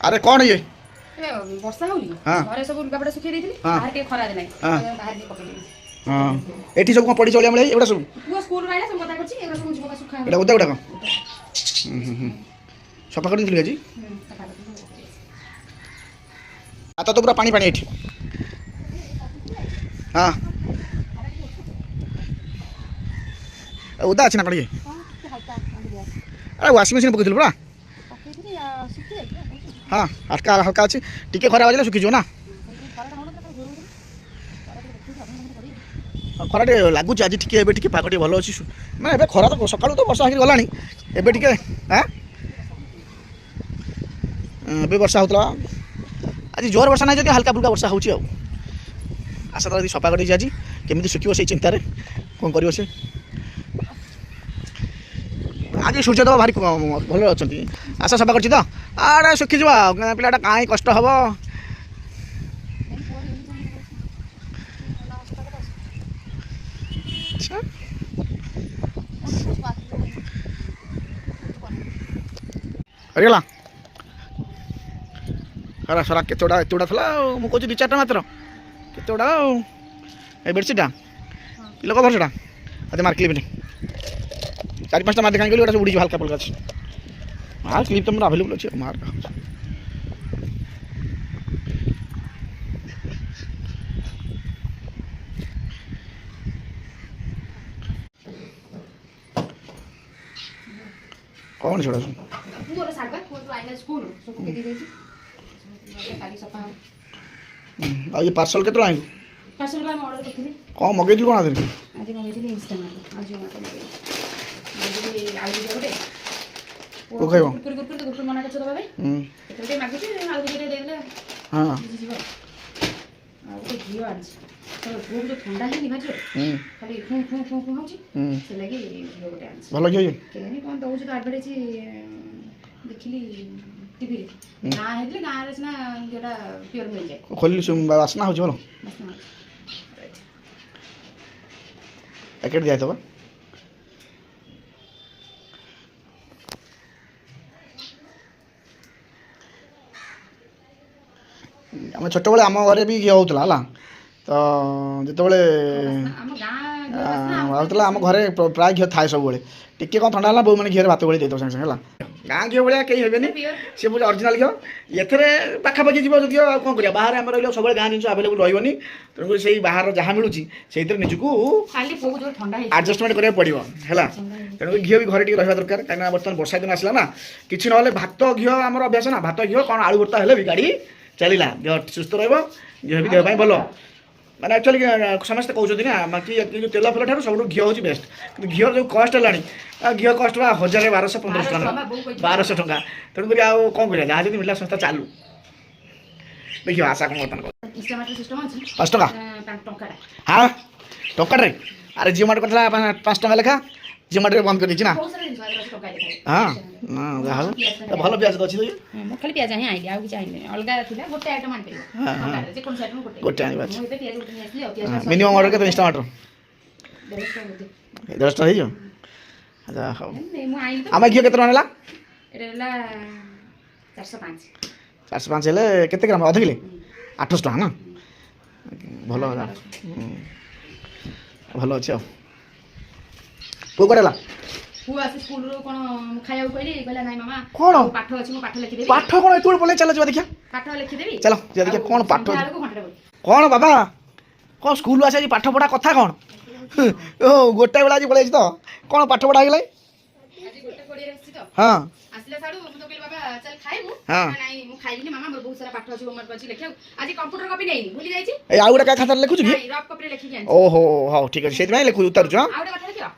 अरे कौन ये वर्षा होली घरे सब लुगापटा सुखै देइथिलि बाहर के खरा दे नै बाहर के पकै देइछि हां एठी सब पड़ी चलिया मिले एबडा सब पुआ स्कूल राइला सब कथा करछि एबडा सब मुझे सुखा एडा उदा उडा को सफा कर दिलि जी आता तो पूरा पानी पानी एठी हां उदा अछि ना कड़ी अरे वाशिंग मशीन पकइथिल पूरा हाँ हल्का हल्का अच्छी टिके खरा बाजिले सुखी ना खरा टे लगुच आज टिके एबे टिके पाग टे भल अच्छी मैं एबे खरा तो सकाळु तो वर्षा होगी गलानी एबे टिके हां एबे वर्षा होतला आज जोर वर्षा नहीं जदि हल्का फुल्का वर्षा होची आ आशा करी सफा कर आज केमिति सुखियो से चिंता रे कोन करियो से आज सूर्यदेव भारी भल अच्छा आशा सफा कर आड़े सुखीज पिलाटा कहीं कष्ट हम हरिगला हरा सरा केतोड़ा एतोड़ा था मुझे दु चार मात्र केतोड़ा ए बेडसीटा लोक भरसटा अरे मार क्लिप चार पाँचटा मार देखा गली उड़ी हल्का फुल्का अच्छे मार क्लिप तो मेरा अवेलेबल अच्छे मार कौन छोड़ा पूरा सागा पूरा आइला स्कूल सब के दे देछि काली सफा आ ये पार्सल केतरा आइल पार्सल का ऑर्डर करथिले कौन मगेइल कोन आदि आज मगेइले इंस्टाग्राम आज मगेइले आलू जोड़े ओ खाइबो गुरकुर मना करछ बाबा एते मागुछि आलू जोड़े देले हां आ तो घियो आछ तो खूब जो ठंडा है नि भाजो खाली फू होछि से लागि घियो गोटे आछ भलो घियो केनी कोन दउछ तो एडवर्टाइज देखिली टीवी रे ना हेतले गां रे ना जेटा प्योर मिल जाय खोली सुम वासना होछ भलो पैकेट दिया तो आम छोट बड़े आम घरे भी घी होता है तो जिते होता आम घरे प्राय घी थाए सब टिके कौन ठंडा है बो मैंने घी भात गोली देते सागे सागे गाँ घी भाया कहीं हे सी मुझे अरिजिनाल घी ये पाखापाखि जीव जो कौन कर बाहर आम रही सब गाँ जिन आवेलेबल रही तेणुक से बाहर जहाँ मिलूँ से निजको आडजस्टमेंट करा पड़ो है तेणुक घी भी घरे रहा दरकार कहीं बर्तमान वर्षा दिन आसला ना कि ना भात घी आम अभ्यास ना भात घी कौन आलू भर्ता है भी गाड़ी चलला देह सुस्थ रही भी देह भल मैंने एक्चुअली समस्ते कहते ना कि जो तेल फेल ठार सब घी हूँ बेस्ट कि घी जो कस्ट है घी कस्ट 1000 1200 1500 1200 टका तेणुक कौन कर जहाँ मिला संस्था चालू देखिए आशा कौन बर्तमान 5 टका हाँ टकाटे अरे जिओ मार्ट करता 5 टका लेखा जिओ मार्ट बंद कर ना हाँ भल प्याज तो अच्छी खाली प्याज ही आइली आउ कि चाहिए अलग थिला गोटे आइटम आन परियो जे कोन साइड में गोटे आनी बात मोइते प्याज गोटे आसली और प्याज मिनिमम ऑर्डर के इंस्टा टमाटर 10 हो जो अच्छा हो हम घी केतना नेला एला 405 405 हेले केते ग्राम आधा किलो 800 टका ना भलो भलो अच्छा पो करेला पुआ से स्कूल रो कोन खाया कहली कहला नाही मामा कोन पाठ अछि मो पाठ लिखि देबी पाठ कोन एतुड़ बोले चलो जा देखिया पाठ लिखि देबी चलो जा देखिया कोन पाठ कोन बाबा कोन स्कूल आसे पाठ पढ़ा कथा कोन ओ गोटा बेला जी बोले तो कोन पाठ पढ़ा गेलै आज गोटा पढ़ी रहछि तो हां आसले साडू मु तो कहली बाबा चल खाइबू हां नाही मु खाइली मामा मोर बहुत सारा पाठ अछि होमवर्क अछि लिखिया आज कंप्यूटर कॉपी नै भूली जाई छी ए आ गोटा का खाता लिखु छी रफ कॉपी रे लिखि जान ओहो हां ठीक है सेति में लिखु उतारु छ आ गोटा कथा लिखियो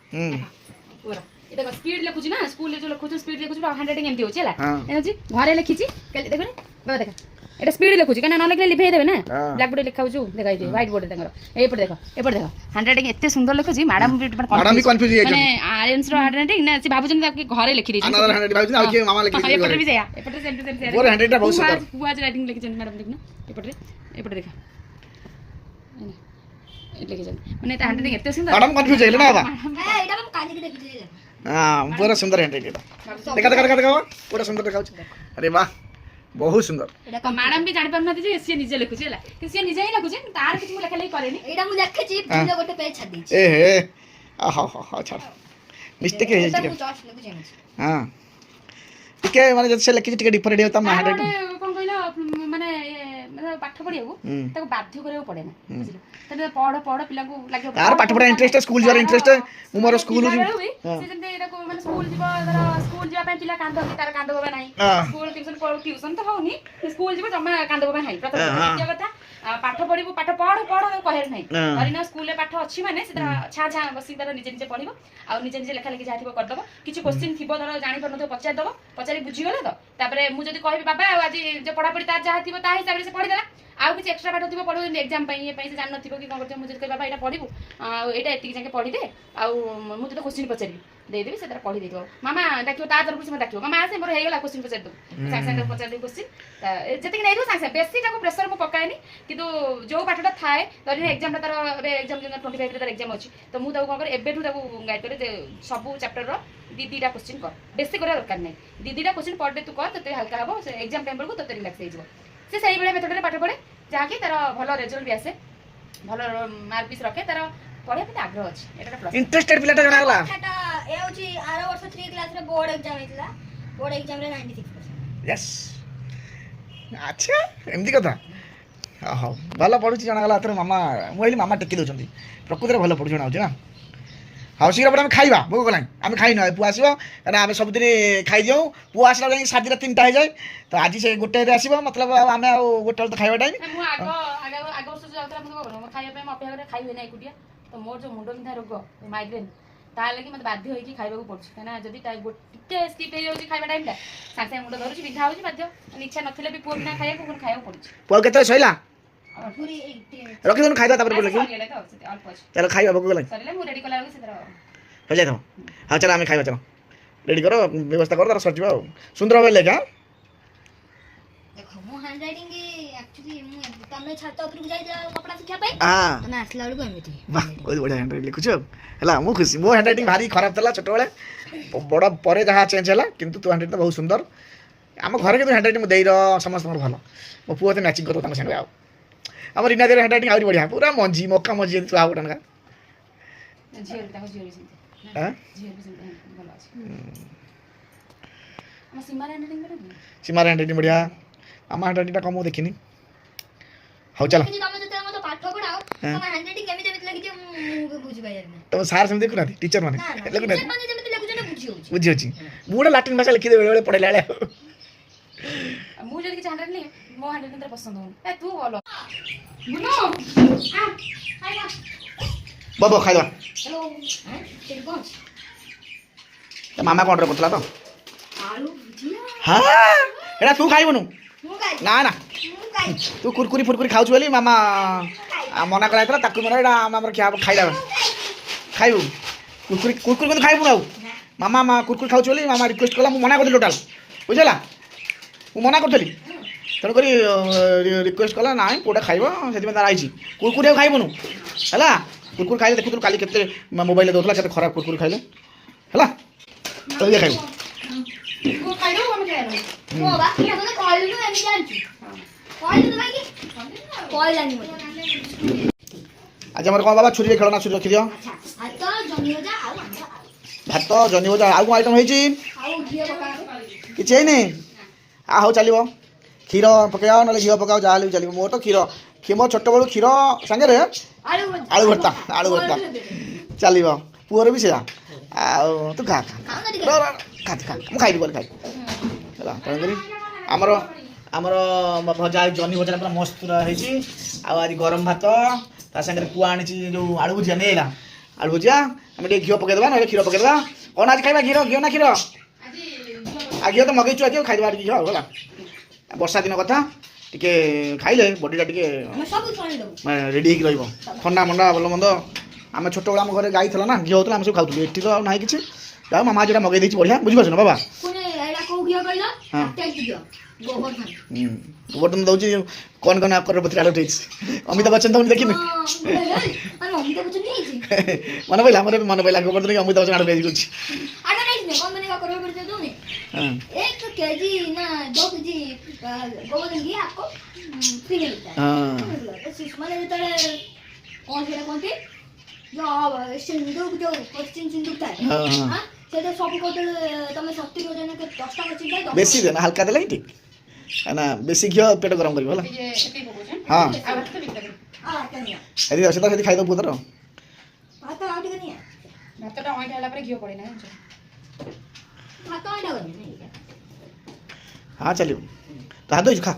पूरा एटा स्पीड लिखु छी ना स्कूल जो लिखु छी स्पीड लिखु छी हैंडराइटिंग एमती होची हला एनजी घरे लिखि छी देखो ने बाबा देखा एटा स्पीड लिखु छी कना न लिखले लिखै देबे ना ब्लैक बोर्ड लिखाउ छु देखाइ दे व्हाइट बोर्ड तंगर ए पर देखो हैंडराइटिंग एते सुंदर लिखु छी मैडम भी कंफ्यूज है माने आर्यंस रो हैंडराइटिंग ना से बाबूजन आपके घरे लिखि दी छी अनदर हैंडराइटिंग बाबूजन आ के मामा लिखि दी ए पर भी जाया ए पर सेम टू सेम और हैंडराइटिंग बहुत सुंदर हुआ राइटिंग लिखि जन मैडम देखना ए पर देखा ए लिखि जन माने ता हैंडराइटिंग एते सुंदर मैडम कंफ्यूज है ना बाबा ए एटा हम काली के देखि हाँ पूरा सुंदर हैंडराइटिंग देखा पूरा सुंदर देखा अरे वाह बहुत सुंदर मैडम भी जानि पारनाथि जे से निजे लिखुची हला कि से निजे ही लिखुची तार किछ मु लेखा लेखि करेनी एटा मु लिखछि पूजा गोटे पेज छाडी छि ए हे आहा हा अच्छा मिस्टेक है एटा जी मु चॉइस लिखु जानि हां टिके माने जब से लिखि टिके डिफरेंट होता माने कोन कहला माने मतलब पाठ पढियाको ताको बाध्य करियो पड़े ना बुझिलो तने पढ़ पिला को लागियो यार पाठ पढ़ा इंटरेस्ट है स्कूल जरा इंटरेस्ट है मु मोर स्कूल से जंते एटा को माने स्कूल जीव स्कूल जीवा पे पिला कांदो तार कांदो होबे नाही स्कूल ट्यूशन तो होनी स्कूल जीव जम्मा कांदो होबे नाही प्रथम द्वितीय कथा पाठ पढिबो पाठ पढ़ कहे नाही करिना स्कूल ले पाठ अछि माने से छा छा बसी तार निजे निजे पढिबो आ निजे निजे लेखा लेखि जाथिबो कर दबो किछि क्वेश्चन थिबो धर जानि पर नथो पचार दबो पचारि बुझी गेला तो तापरे मु जदी कहबी बाबा आज जे पढा पढी तार जा थिबो ता हिसाब से पढि देला आउ किछि एक्स्ट्रा पाठ थिबो पढो एग्जाम पई ए पई से जान नथिबो कि कोन करते मु जदी कहबी बाबा एटा पढिबो एटा एति जाके पढि दे आ मु तो क्वेश्चन पचारि दे देबी से तार पढि देबो मामा डाकियो ता तरफ से डाकियो मामा आसे मोर हे गेला क्वेश्चन पचारि दो सांग सांग पचारि दे क्वेश्चन जति कि नै दो सांग सांग बेसी जाको प्रेशर मु पकाएनी किंतु जो पाठटा थाए तरी एग्जाम तार एग्जाम 25 तार एग्जाम अछि तो मु ताको कोन कर एबे ठु ताको गाइड करे सब चैप्टर रो दीदीटा क्वेश्चन कर बेसी करे दरकार नै दीदीटा क्वेश्चन पढ़ दे तू कर तते हल्का हबो से एग्जाम टाइम बेलको तते रिलैक्स हे जिवो से सही बेले मेथड रे पाठ पढे जाके तार भलो रिजल्ट भी आसे भलो मार्क भी रखे तार पढे पे आग्रह अछि एटा प्लस इंटरेस्टेड पिलाटा जणा गला एटा ए होची आरो वर्ष 3 क्लास रे बोर्ड एग्जाम हेतला बोर्ड एग्जाम रे 96% यस अच्छा एमदी कथा हो भलो पढुची जणा गला तर मामा मोइली मामा टेकी दोचंदी प्रकृति रे भलो पढु जणा होची ना हाउ शीघ्र बड़ा खाइबा भोग गलाኝ आमे खाइ न पु आसीबो ना आमे सब दिन खाइ दियौ पु आसला जाई सात दिन 3टा हो जाय तो आज से गोटे रे आसीबो मतलब आमे गोटे तो खाइबा टाइम मु आगो वर्ष जाउतरा मु खाइबा पे म अपेक्षा करे खाइ होय नै कुटिया तो मोर जो मुंडो बिंधा रोग माइग्रेन ता लागि मते बाध्य होई कि खाइबा को पड़छ ना जदी ता टिके स्किप हे जाउची खाइबा टाइम ता साथे मुंडो धरुची बिंधा होची बाध्य इच्छा नथिले भी पुर बिना खाइबा कोन खाइबा पड़छ पुआ केते सइला पूरी रखि दोन खाइदा तापर बोले चलो खाइबा भोग गलाኝ सरले मु रेडी कला से तरह हो जाय तो हां चलो आमे खाइबा चलो रेडी करो व्यवस्था करो तार सजबा सुंदर होले लेगा देखो मो हैंड राइटिंग की एक्चुअली मु तमे छात उपर जाई कपड़ा सिखा पाई हां तमे आसला बेलको एमिति वाह बहुत बढ़िया हैंड राइटिंग लिखुछ हला मु खुशी मो हैंड राइटिंग भारी खराब तला छोट बेले बड़ा परे जहा चेंज हला किंतु तू हैंड राइटिंग बहुत सुंदर हम घर के हैंड राइटिंग देई रो समस्त भलो मो पुओ ते मैचिंग करो तम संगे आ हमर इना देर हैंड राइटिंग आउरी बढ़िया पूरा मंजी मक्का मंजी तू आ उठन का झियर ताको झियर से हां झियर से भलो अछि हम सीमा हैंडराइटिंग करे सीमा हैंड राइटिंग बढ़िया हम हैंड राइटिंग कम देखिनी हो चलो कि तमे जते मते पाठ पढाओ तमे हैंड राइटिंग केमिति लागि जे मु बुझि पाइ ना तो सार से देखु ना टीचर माने लगु ना माने जेमिति लागु जे बुझि होची बुझी होची मुडा लाटिन भाषा लिखि दे बेले पढे लाले मु जदी कि हैंडराइटिंग नहीं मो हैंडराइटिंग तेरे पसंद हो ए तू बोलो बुनो हां आइला बाबा खाइबा हेलो हैं तेरे कौन तो मामा कोन रे कोतला तो आलू भुजिया हां एडा तू खाइबनु मु गाई ना ना तू कुरकुरी फुरकुरी खाउछ बोली मामा मना कराइतला ताकु मना एडा हमर क्या खाइला खाइबु कुरकुरी कुरकुरी कोन खाइबु ना मामा कुरकुरी खाउछ बोली मामा रिक्वेस्ट कला मु मना कर टोटल बुझला मु मना करथली तण करी रिक्वेस्ट कला नाही कोटा खाइबो सेति में तार आइची कुरकुरी खाइबनु हला कुरकुरी खाइले देखु काली केते मोबाइल दोतला केते खराब कुरकुरी खाइले हला तो ये खाइबो को खाइ दो हम खाइ ओ बा ये तो कॉल नु एम जानछु कॉल तो भाई कॉल जानी मत आज हमर कोन बाबा छुरी खेलना छुरी रखि दियो अच्छा हाथ जनी हो जा आउ भात जनी हो जा आउ आइटम होईची आउ घिया पका कि छै नै आ हो चलिबो खीर पकाओ नले घियो पकाओ जाले चलिबो मोर तो खीर मोर छोट बळू खीर संगे रे आलू भर्ता चलिबो पुअर भी से आ तू खा खा खा खा मु खाइबी बोल खाइ चला तण करी हमर भजा जनी भजा पूरा मस्त पूरा हेची आ आज गरम भात ता संगे पुआ आनी जो आलू भुजिया नेला आलू भुजिया हम घी पके देबा नले खीर पके देबा कोन आज खाइबा घी ना खीर आगे तो मगैछु आगे खाइ देबा घी होला वर्षा दिन कथा टिके खाइले बॉडीटा टिके सब छाणी दो रेडी हो रहिबो ठंडा मंडा भलो मंद आमे छोट बेला हम घरे गाई थला ना घी होतला हम सब खाउथु एठी तो नाही किछि जा मामा जेटा मगै देछि बढ़िया बुझि पाछन बाबा कोने एडा को घिया कइला टेक दियो गोबर खान गोबर तुम दउछि कोन कोन आप कर बतरा उठैछि अमिताभ बच्चन तो देखिनि अरे अमिताभ बच्चन नहीं छी मन पहिला गोबर तो अमिताभ बच्चन आड़ भेजि गुछि आडा नहीं ने कोन मने का करबे पड़ते तो नहीं हाँ 1 केजी ना 2 केजी गोबर घी आपको फ्री में मिलता है। हाँ तो सुषमा ने तो कौन से कौन थे जो सिंदूक जो पश्चिम सिंदूक था हाँ हाँ हां से तो सब को तो तमे 70 ओजन के 10 टा चिंता 10 बेसी देना हल्का देला ठीक है ना बेसी घी पेट गरम करियो होला ये एते पकोछन हाँ आ भात तो बिक देबे आ कनिया यदि असे तो खाई दो पुत्र भात आउट कनिया ଭାତଟା ଅଇଁଠା ହେଲା ପରେ ଘିଅ ପଡେ ନା ଜାଣିଛ भात आउट कनिया हाँ चलियो तो हाथ धोइछु खा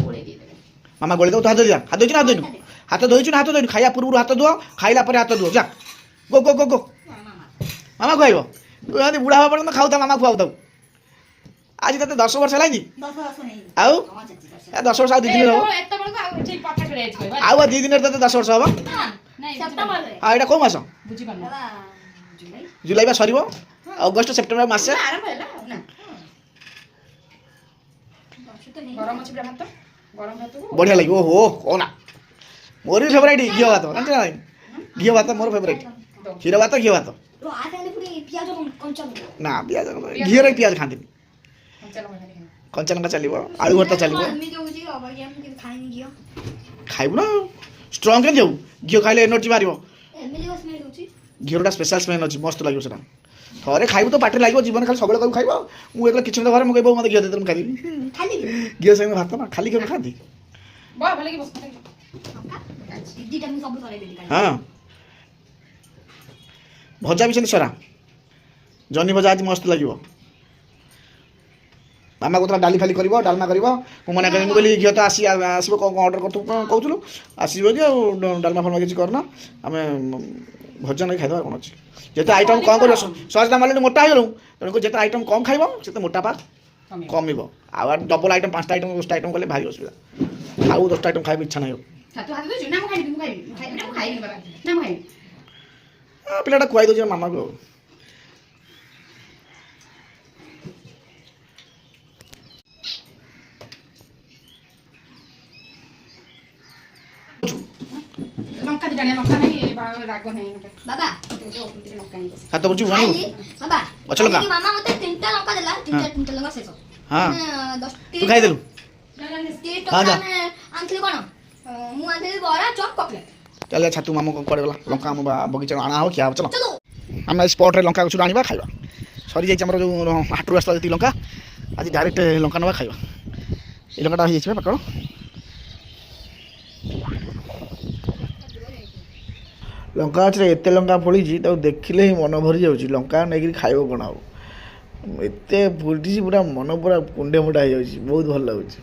ଗୋଳେଇ ଦେଇଦେବେ मामा गोली दो तो हाथ धो दिया हाथ धोइछु ना हाथ धोइनु हाथ धोइछु ना हाथ धोइनु खाइया पूर्व हाथ धो खाइला पर हाथ धो जा गो गो गो गो मामा खुआइबो तू यदि बुढ़ा हो पड़े खाऊ था मामा खुआऊ था आज तते 10 वर्ष है 10 वर्ष नहीं आउ कौन चाची वर्ष 10 वर्ष आ 2 दिन हो ଏତେ ବେଳକୁ ଆଉ ଠିକ ପରଫେକ୍ଟ ହେଇଯିବ आउ 2 दिन तते 10 वर्ष हो ନାଇଁ सेप्टेम्बर रे आ एटा को मास ବୁଝି ପାରୁନ बाबा जुलाई जुलाई बा सरीबो अगस्त सेप्टेम्बर मास ଆରମ୍ଭ ହେଲା ना वर्ष तो नहीं ଗରମ ଅଛି ପୁରା ଭାତ ଗରମ ଭାତକୁ बढ़िया लगी ओहो कोना मोर भी फेवरेट घियो भात जानछ ना घियो भात मोर फेवरेट क्षीर भात घियो भात रो आते ने पूरी प्याज कंचा ना प्याज घियो रे प्याज खांती ଚଲ ଭାଇ कंचा लंका चलिबो आलू भरता चलिबो आदमी जो होजी अब हम के खाई गियो खाइबो ना स्ट्रांग के देऊ घियो खाइले एनर्जी मारिबो एमएलए को स्मेल होची घियोटा स्पेशल स्मेल अछि मस्त लागियो सेटा थरे खाइबो तो पाटे लागिबो जीवन खाली सबले करू खाइबो मु एकला किछन घरे मु कहबो मते घियो दे तुम खाइबी खाली घियो संगे भात ना खाली घियो खाती ବହ ଭଲ କି ବସ दीदी टाइम सब करे बेली हां भजा भी सरा जनी भजा आज मस्त लागिबो मामा को डाली फाली करिवो डालमा करिवो मु मने कहली मु कहली घियो तो आसीबो को ऑर्डर करतु कहउथुलु आसीबो जे डालमा फलमा किछि करना हमें भजा नहीं खाइबा कोन अछि जेते आइटम कम करियो सहजता माले मोटा हेलु तनको जेते आइटम कम खाइबो सेते मोटा पा कमिबो आ डबल आइटम 5टा आइटम 10टा आइटम कले भारी असुविधा खाऊ 10टा आइटम खाइबा इच्छा नाही ତୁ ହାତ ଦଉଛୁ ନା ମୁଁ ଖାଇବି ନା ମୁଁ ଖାଇବି ବାବା ନା ମୁଁ ଖାଇବି ପିଲାଟା ଖୁଆଇ ଦଉଛି ମାମା କୁ ଲଙ୍କା ଦିଟା ଆଣିବା ଲଙ୍କା ନାହିଁ ରାଗ ନାହିଁ बाबा ଲଙ୍କା ନାହିଁ ହାତ ବୁଝୁ ଭାଇ बाबा अच्छा लगा? कि मामा मते 3टा लंका देला 3टा लंका शेष हां 10 तू खाइ देलु हाँ, जा। आंथली कोन मु आंथली बड़ा चॉप कॉकलेट चल छातू मामू को पड़े गला लंका हम बगीचा आना हो क्या चलो चलो हम स्पॉट रे लंका कुछ आनिबा खाइबा सरी जाई हमर जो हाटरू आस्ता जति लंका आज डायरेक्ट लंका नवा खाइबा ए लंकाटा होई छै पकड़ लंका अच्छे एते लंका फड़ी तो देखिले ही मन भरी जाऊँ लंका नहीं खाइब कौन आ एते फुटी पूरा मन पूरा कुंडे मुंडा हो बहुत भल लगुच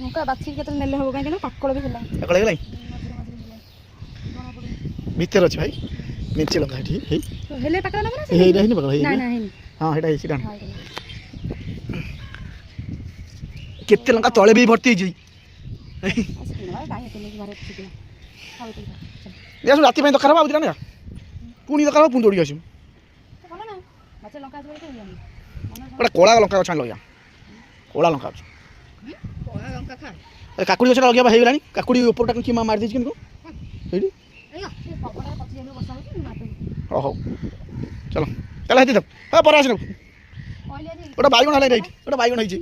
ଲଙ୍କା ବାଛି କେତେ ନେଲେ ହବ କାହିଁକି ନା ପାକଳ ବି ହେଲା ପାକଳ ହେଇଗଲା ଭିତରେ ଅଛି ଭାଇ ନିଚେ ଲଙ୍କା ଏଠି ହେଇ ହେଲେ ପାକଳ ନବ ନା ହେଇଟା ହେଇନି ପାକଳ ହେଇ ନା ନା ହେଇନି ହଁ ହେଇଟା ହେଇଛି ଡାଣ କେତେ ଲଙ୍କା ତଳେ ବି ଭର୍ତ୍ତି ହେଇଛି ଦେଖୁ ରାତି ପାଇଁ ଦରକାର ହବ ଆଉ ଦିଟା ନା ପୁଣି ଦରକାର ହବ ପୁଣି ଦୌଡ଼ିକି ଆସିବୁ ଗୋଟେ କଳା ଲଙ୍କା ଗଛ ଲଗେଇବା କଳା ଲଙ୍କା ଗଛ କାକୁଡ଼ି ଗଛଟା ଲଗେଇବା ହେଇଗଲାଣି କାକୁଡ଼ି ଉପରଟା କିଏ ମାରି ଦେଇଛି କିନ୍ତୁ ସେଇଠି ହଉ ହଉ ଚାଲ ଚାଲ ହେତି ଦେବ ହଁ ପରେ ଆସିନେବୁ ଗୋଟେ ବାଇଗଣ ହେଲା ଏଇଠି ଗୋଟେ ବାଇଗଣ ହେଇଛି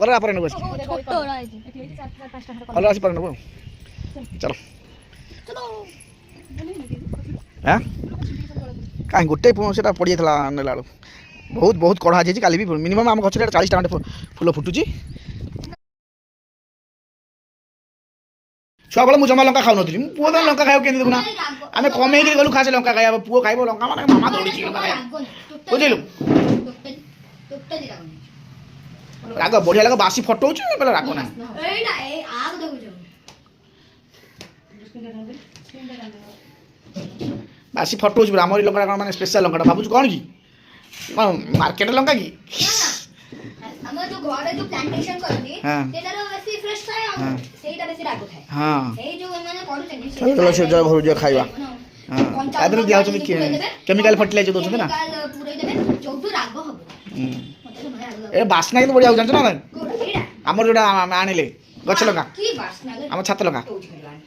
କଲରା ପରେ ନେବୁ ଆସି କଲରା ଆସି ପରେ ନେବୁ ଚାଲ হ্যাঁ কাହିଁ ଗୋଟେ ସେଟା ପଡ଼ିଯାଇଥିଲା ନେଲା ବେଳକୁ ବହୁତ ବହୁତ କଢ଼ା ହେଇଯାଇଛି କାଲି ବି ମିନିମମ୍ ଆମ ଗଛରେ 40ଟା ଖଣ୍ଡେ ଫୁଲ ଫୁଟୁଛି ଛୁଆବେଳେ ମୁଁ ଜମା ଲଙ୍କା ଖାଉନଥିଲି ମୁଁ ପୁଅ ତ ଲଙ୍କା ଖାଇବାକୁ କେମିତି ଦେଖୁନା ଆମେ କମେଇକି ଗଲୁ ଖାସେ ଲଙ୍କା ଖାଇବା ପୁଅ ଖାଇବ ଲଙ୍କା ମାନେ ମାମା ଦୌଡ଼ିଛି ଲଙ୍କା ଖାଇବା ବୁଝିଲୁ ରାଗ ବଢ଼ିଆ ଲାଗ ବାସି ଫଟଉଛି କହିଲେ ରାଗ ନାହିଁ ଏଇଟା ଏ ଆଗ ଦେଖୁଛ ବାସି ଫଟଉଛି ପୁରା ଆମର ଲଙ୍କାଟା କ'ଣ ମାନେ ସ୍ପେଶାଲ ଲଙ୍କାଟା ଭାବୁଛୁ କ'ଣ କି କ'ଣ ମାର୍କେଟ ଲଙ୍କା କି ଆମର ଯୋଉ ଘରେ ଯୋଉ ପ୍ଲାଣ୍ଟେସନ କରନ୍ତି ହଁ। ସେଟାର ବେଶୀ ଫ୍ରେଶ ଥାଏ ଆଉ ହଁ। ସେଇଟା ବେଶୀ ରାଗ ଥାଏ ହଁ ସେଇ ଯୋଉ ଏମାନେ କରୁଛନ୍ତି ଚାଲ ସେ ଯାହା ଘରୁ ଯିବା ଖାଇବା ହଁ ତା ଦେହରେ ଦିଆହେଉଛନ୍ତି କେମିକାଲ ଫର୍ଟିଲାଇଜର ଦେଉଛନ୍ତି ନା ପୁରେଇ ଦେବେ ଯୋଉଠୁ ରାଗ ହବ ମତେ ତ ବଢିଆ ରାଗ ଏ ବାସ୍ନା କିନ୍ତୁ ବଢ଼ିଆ ହେଉଛି ଜାଣିଛ ନା ନାଇଁ? କୋଉଟା ଏଇଟା ଆମର ଯୋଉଟା ଆମେ ଆଣିଲେ ଗଛ ଲଙ୍କା କି ବାସ୍ନା ଲେ ଆମ ଛାତ ଲଙ୍କା କୋଉଠି ହେଲାଣି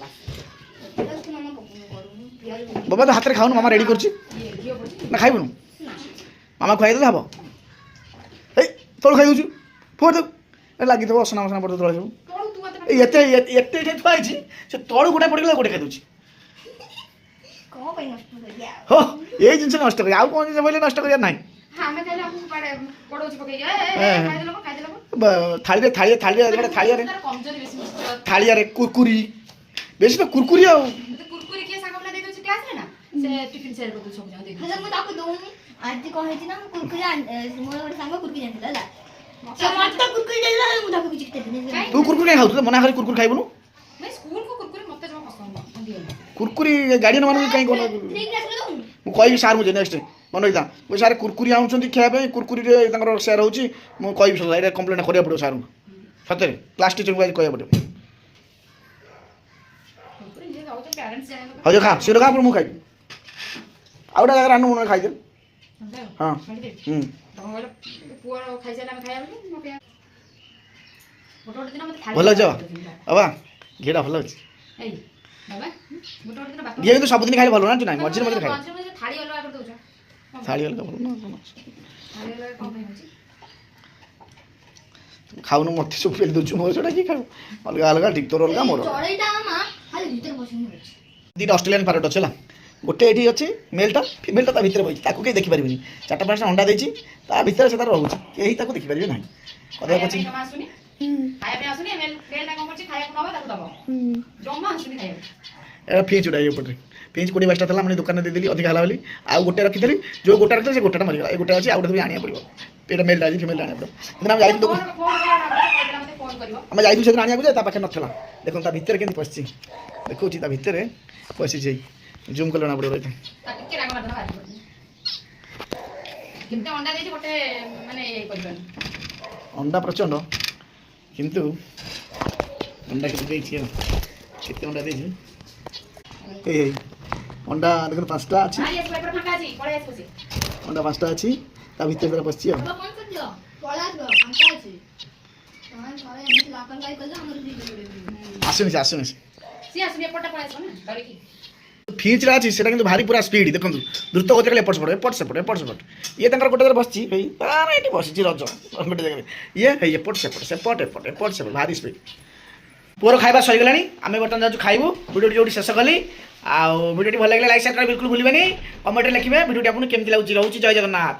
ବାସ୍ନା ଏଟା ତ ମାମା କରୁନି ପିଆଜ ବାବା ତ ହାତରେ ଖାଉନୁ ମାମା ରେଡ଼ି କରୁଛି ଘିଅ ପଡିଛି ନା ଖାଇବୁନୁ ମାମା ଖୁଆଇଦେଲେ ହବ ଏଇ ତଳୁ ଖାଇଦେଉଛୁ ଫୋଟ ଦେବୁ ଲାଗିଥିବ ଅସନା ମସନା ପଡ଼ିଥିବ ତଳେ ସବୁ ତଳୁ ତୁ ମତେ ଏଇ ଏତେ ଏତେ ଏଠି ଥୁଆ ହେଇଛି ସେ ତଳୁ ଗୋଟେ ପଡ଼ିଗଲା ଗୋଟେ ଖାଇଦେଉଛି କଣ ପାଇଁ ନଷ୍ଟ କରିବା ହଁ ଏଇ ଜିନିଷ ନଷ୍ଟ କରିବା ଆଉ କ'ଣ ଜିନିଷ ବୋଇଲେ ନଷ୍ଟ କରିବାର ନାହିଁ ଆମେ ଖାଇଲେ ଆମକୁ ପଡଉଛି ପକେଇକି ଥାଳିରେ ଥାଳିରେ ଥାଳିରେ ଗୋଟେ ଥାଳିଆରେ କମଜୋରି ବେଶୀ ଥାଳିଆରେ କୁରକୁରି ବେଶୀ ତ କୁରକୁରି ଆଉ କୁରକୁରି କିଏ ସାଙ୍ଗ ପିଲା ଦେଇଦଉଛି କ୍ଲାସରେ ନା ସେ ଟିଫିନ ସେୟାର କରିଦଉଛି ସବୁ ଯାକ ଦେଇଦଉଛି ହେଲେ ମୁଁ ତାକୁ ଦଉନି ଆଜି କଣ ହେଇଛି ନା ମୁଁ କୁରକୁରି ମୋର ଗୋଟେ ସାଙ୍ଗ କୁରକୁରି ଆଣିଥିଲା ହେଲା ସେ ମତେ କୁରକୁରି ଦେଇଥିଲା ମୁଁ ତାକୁ କିଛି ଦେବିନି ତୁ କୁରକୁରି କାଇଁ ଖାଉଛୁ ମନା କରି କୁରକୁରି ଖାଇବୁନୁ ନାଇଁ ସ୍କୁଲକୁ କୁରକୁରି ମତେ ଜମା ପସନ୍ଦ ନୁହଁ କୁରକୁରି ଗାର୍ଡିଆନ ମାନଙ୍କୁ କାଇଁ କ'ଣ ଫ୍ରି କ୍ଲାସରେ ଦଉନି ମୁଁ କହିବି ସାର୍ ମୁଁ ନେକ୍ସଟ ମନେ ରଖିଥା ମୁଁ ସାର୍ କୁରକୁରି ଆଣୁଛନ୍ତି ଖାଇବା ପାଇଁ କୁରକୁରିରେ ତାଙ୍କର ସେୟାର ହେଉଛି ମୁଁ କହିବି ସଦା ଏଇଟା କମ୍ପ୍ଲେନ୍ କରିବାକୁ ପଡ଼ିବ ସାର୍ଙ୍କୁ ସତରେ କ୍ଲାସ୍ ଟିଚରଙ୍କୁ ଆଜି କହିବାକୁ ପଡ଼ିବ କୁରକୁରି ଯିଏ ଖାଉଛି ପ୍ୟାରେଣ୍ଟସ୍ ଜାଣିବ ହଉ ଯେ ଖା ସେଟା ଖା ମୁଁ ଖାଇବି ଆଉ ଗୋଟେ ଜାଗାରେ ଆଣୁ ମୁଁ ଖାଇଦେ ହଁ ପୁଅ ଖାଇସାରିଲା ଆମେ ଖାଇବା ବୋଲି ମୋ ପିଆ ଗୋଟେ ଗୋଟେ ଦିନ ମତେ ଭଲ ଅଛି ବାବା ଘିଅଟା ଭଲ ଅଛି ଏଇ ବାବା ଗୋଟେ ଗୋଟେ ଦିନ ବାପା ଘିଅ କିନ୍ତୁ ସବୁଦିନ ଖାଇଲେ ଭଲ ଜାଣିଛୁ ନାହିଁ ମଝିରେ ମଝିରେ ଖାଇବ ଥାଳି ଅଲଗା କରି ଦଉଛ ଥାଳି ଅଲଗା ଭଲ ନା ଥାଳି ଅଲଗା କଣ ପାଇଁ ହଉଛି ଖାଉନୁ ମୋତେ ସବୁ ଫେରି ଦେଉଛୁ ମୋର ସେଟା କି ଖାଉ ଅଲଗା ଅଲଗା ଠିକ୍ ତୋର ଅଲଗା ମୋର ଚଢେଇଟା ମା ଖାଲି ଭିତରେ ବସିକି ଅଛି ଦୁଇଟା ଅଷ୍ଟ୍ରେଲିଆନ୍ ପ୍ୟାରେଟ୍ ଅଛି ହେଲା ଗୋଟେ ଏଠି ଅଛି ମେଲ୍ଟା ଫିମେଲ୍ଟା ତା ଭିତରେ ବସିଛି ତାକୁ କେହି ଦେଖିପାରିବେନି 4ଟା 5ଟା ଅଣ୍ଡା ଦେଇଛି ତା ଭିତରେ ସେ ତାର ରହୁଛି କେହି ତାକୁ ଦେଖିପାରିବେ ନାହିଁ କହିବାକୁ ଅଛି ଜମା ଆସୁନି ଖାଇବା ପାଇଁ ଆସୁନି ମେଲଟା କଣ କରୁଛି ଖାଇବାକୁ ନବ ତାକୁ ଦବ ଜମା ଆସୁନି ଖାଇବାକୁ ଏଇଟା ଫିଞ୍ଚ ଉଡ଼ା ଏପଟରେ ଫିଞ୍ଚ 20-22ଟା ଥିଲା ମାନେ ଦୋକାନରେ ଦେଇଦେଲି ଅଧିକା ହେଲା ବୋଲି ଆଉ ଗୋଟେ ରଖିଥିଲି ଯେଉଁ ଗୋଟେ ରଖିଥିଲି ସେ ଗୋଟାଟା ମରିଗଲା ଏଇ ଗୋଟେ ଅଛି ଆଉ ଗୋଟେ ବି ଆଣିବାକୁ ପଡ଼ିବ ଏଇଟା ମେଲ୍ଟା ଅଛି ଫିମେଲ୍ଟା ଆଣିବାକୁ ପଡ଼ିବ କିନ୍ତୁ ଆମେ ଯାଇଥିଲୁ ଆମେ ଯାଇଥିଲୁ ସେଦିନ ଆଣିବାକୁ ଯେ ତା ପାଖରେ ନଥିଲା ଦେଖନ୍ତୁ ତା ଭିତରେ କେମିତି ପଶିଛି ଦେଖଉଛି ତା ଭିତରେ ପଶିଛି ଜୁମ୍ କଲେ ଜଣାପଡ଼ିବ ରହିଥାଏ ଟିକେ ରାଗ ମାଡ ବାହାରି ପଡୁଛି କେତେ ଅଣ୍ଡା ଦେଇଛି ଗୋଟେ ମାନେ କରିପାରୁନି ଅଣ୍ଡା ପ୍ରଚଣ୍ଡ କିନ୍ତୁ ଅଣ୍ଡା କେତେ ଦେଇଛି ଆଉ କେତେ ଅଣ୍ଡା ଦେଇଛି ଏଇ ଅଣ୍ଡା ଦେଖନ୍ତୁ 5ଟା ଅଛି ଭାଇ ଆସିବ ଏପଟେ ଫାଙ୍କା ଅଛି ପଳେଇ ଆସିବ ସେ ଅଣ୍ଡା 5ଟା ଅଛି ତା ଭିତରେ ତାର ପଶିଛି ଆଉ କଣ କରିଦିଅ ପଳା ଆସିବ ଫାଙ୍କା ଅଛି ତମେ ଘରେ ଏମିତି ଲାପନ ଗାଇ କଲେ ଆମର ବି ଆସୁନି ସେ ଆସୁନି ସିଏ ଆସୁନି ଏପଟେ ପଳେଇ ଆସିବ ନା ଡରିକି ଫିଞ୍ଚଟା ଅଛି ସେଟା କିନ୍ତୁ ଭାରି ପୁରା ସ୍ପିଡ୍ ଦେଖନ୍ତୁ ଦ୍ରୁତ ଗତିରେ ଖାଲି ଏପଟ ସେପଟ ଇଏ ତାଙ୍କର ଗୋଟେ ଜାଗାରେ ବସିଛି ହେଇ ଏଠି ବସିଛି ରଜ ଗୋଟେ ଜାଗାରେ ଇଏ ହେଇ ଏପଟ ସେପଟ ଭାରି ସ୍ପିଡ୍ ପୁଅର ଖାଇବା ସରିଗଲାଣି ଆମେ ବର୍ତ୍ତମାନ ଯାଉଛୁ ଖାଇବୁ ଭିଡ଼ିଓଟି ଯେଉଁଠି ଶେଷ କଲି ଆଉ ଭିଡ଼ିଓଟି ଭଲ ଲାଗିଲେ ଲାଇକ୍ ସେୟାର କରିବା ବିଲକୁଲ ଭୁଲିବେନି କମେଣ୍ଟରେ ଲେଖିବେ ଭିଡ଼ିଓଟି ଆପଣଙ୍କୁ କେମିତି ଲାଗୁଛି ରହୁଛି ଜୟ ଜଗନ୍ନାଥ।